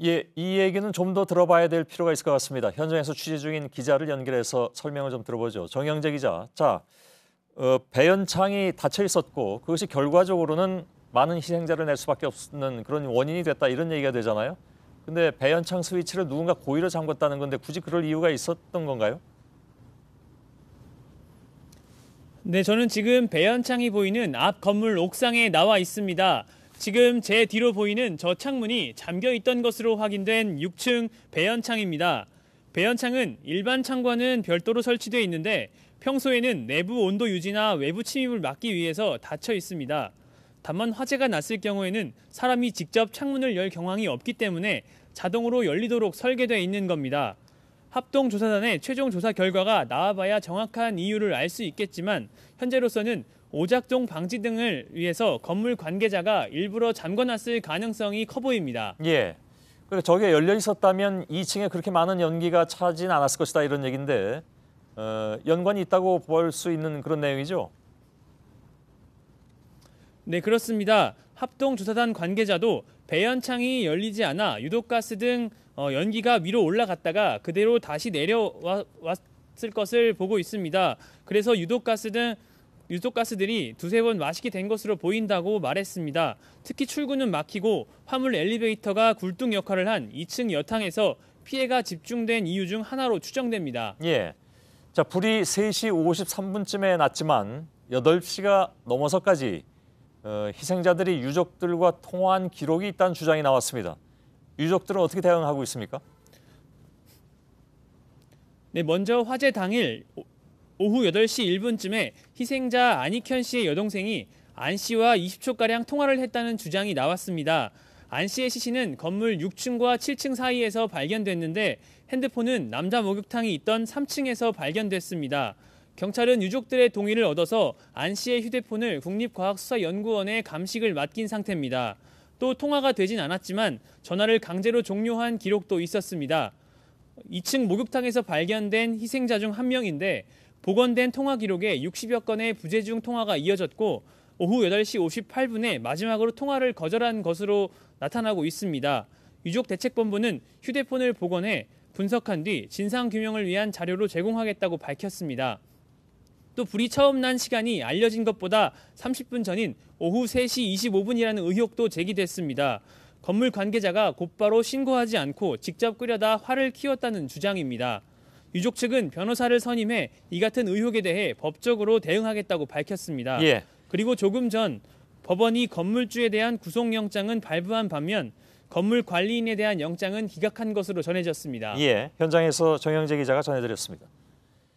예, 이 얘기는 좀 더 들어봐야 될 필요가 있을 것 같습니다. 현장에서 취재 중인 기자를 연결해서 설명을 좀 들어보죠. 정영재 기자. 자, 배연창이 닫혀 있었고 그것이 결과적으로는 많은 희생자를 낼 수밖에 없는 그런 원인이 됐다 이런 얘기가 되잖아요. 근데 배연창 스위치를 누군가 고의로 잠궜다는 건데 굳이 그럴 이유가 있었던 건가요? 네, 저는 지금 배연창이 보이는 앞 건물 옥상에 나와 있습니다. 지금 제 뒤로 보이는 저 창문이 잠겨 있던 것으로 확인된 6층 배연창입니다. 배연창은 일반 창과는 별도로 설치되어 있는데 평소에는 내부 온도 유지나 외부 침입을 막기 위해서 닫혀 있습니다. 다만 화재가 났을 경우에는 사람이 직접 창문을 열 경황이 없기 때문에 자동으로 열리도록 설계되어 있는 겁니다. 합동조사단의 최종 조사 결과가 나와봐야 정확한 이유를 알 수 있겠지만 현재로서는 오작동 방지 등을 위해서 건물 관계자가 일부러 잠궈놨을 가능성이 커 보입니다. 예. 그러니까 저게 열려 있었다면 2층에 그렇게 많은 연기가 차진 않았을 것이다 이런 얘기인데 연관이 있다고 볼 수 있는 그런 내용이죠? 네, 그렇습니다. 합동조사단 관계자도 배연창이 열리지 않아 유독가스 등 연기가 위로 올라갔다가 그대로 다시 내려왔을 것을 보고 있습니다. 그래서 유독가스들이 두세 번 마시게 된 것으로 보인다고 말했습니다. 특히 출구는 막히고 화물 엘리베이터가 굴뚝 역할을 한 2층 여탕에서 피해가 집중된 이유 중 하나로 추정됩니다. 예. 자, 불이 3시 53분쯤에 났지만 8시가 넘어서까지 희생자들이 유족들과 통화한 기록이 있다는 주장이 나왔습니다. 유족들은 어떻게 대응하고 있습니까? 네, 먼저 화재 당일 오후 8시 1분쯤에 희생자 안익현 씨의 여동생이 안 씨와 20초가량 통화를 했다는 주장이 나왔습니다. 안 씨의 시신은 건물 6층과 7층 사이에서 발견됐는데 핸드폰은 남자 목욕탕이 있던 3층에서 발견됐습니다. 경찰은 유족들의 동의를 얻어서 안 씨의 휴대폰을 국립과학수사연구원에 감식을 맡긴 상태입니다. 또 통화가 되진 않았지만 전화를 강제로 종료한 기록도 있었습니다. 2층 목욕탕에서 발견된 희생자 중 한 명인데 복원된 통화 기록에 60여 건의 부재중 통화가 이어졌고 오후 8시 58분에 마지막으로 통화를 거절한 것으로 나타나고 있습니다. 유족대책본부는 휴대폰을 복원해 분석한 뒤 진상규명을 위한 자료로 제공하겠다고 밝혔습니다. 또 불이 처음 난 시간이 알려진 것보다 30분 전인 오후 3시 25분이라는 의혹도 제기됐습니다. 건물 관계자가 곧바로 신고하지 않고 직접 끓여다 화를 키웠다는 주장입니다. 유족 측은 변호사를 선임해 이 같은 의혹에 대해 법적으로 대응하겠다고 밝혔습니다. 예. 그리고 조금 전 법원이 건물주에 대한 구속영장은 발부한 반면 건물 관리인에 대한 영장은 기각한 것으로 전해졌습니다. 예. 현장에서 정영재 기자가 전해드렸습니다.